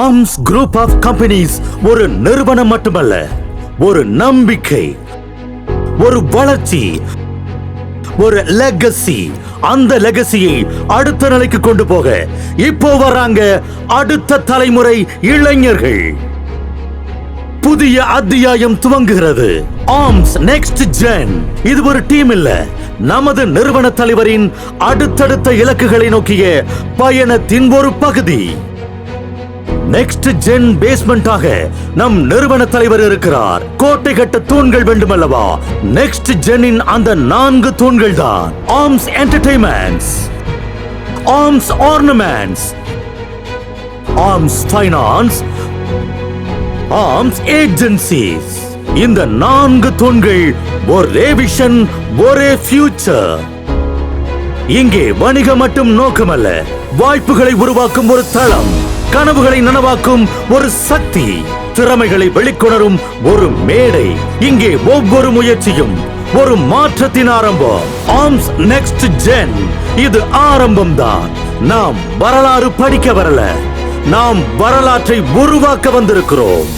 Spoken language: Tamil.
ஆர்ம்ஸ் குரூப் ஆஃப் கம்பெனிஸ் ஒரு நிறுவனம் மட்டுமல்ல, ஒரு நம்பிக்கை, ஒரு வளர்ச்சி, ஒரு லெகசி. அந்த லெகசியை அடுத்த நிலைக்கு கொண்டு போக இப்போ வர்றாங்க அடுத்த தலைமுறை இளைஞர்கள். புதிய அத்தியாயம் துவங்குகிறது. Arms next gen. இது ஒரு டீம் இல்ல, நமது நிறுவன தலைவரின் அடுத்தடுத்த இலக்குகளை நோக்கிய பயணத்தின் ஒரு பகுதி. நெக்ஸ்ட் ஜென் பேஸ்மெண்டாக நம் நிறுவன தலைவர் இருக்கிறார். கோட்டை கட்ட தூண்கள் வேண்டுமல்லவா? நெக்ஸ்ட் ஜென்னின் அந்த 4 தூண்கள் தான் arms entertainments, arms ornaments, arms finance, arms agencies. இந்த 4 தூண்கள் ஒரே விஷன், ஒரே ஃபியூச்சர். இங்கே வணிகம் மட்டும் நோக்கமல்ல, வாய்ப்புகளை உருவாக்கும் ஒரு தளம், கனவுகளை நனவாக்கும் ஒரு சக்தி, திறமைகளை வெளிக்கொணரும் ஒரு மேடை. இங்கே ஒவ்வொரு முயற்சியும் ஒரு மாற்றத்தின் ஆரம்பம். ஆர்ம்ஸ் நெக்ஸ்ட் ஜென், இது ஆரம்பம் தான். நாம் வரலாறு படிக்க வரல, நாம் வரலாற்றை உருவாக்க வந்திருக்கிறோம்.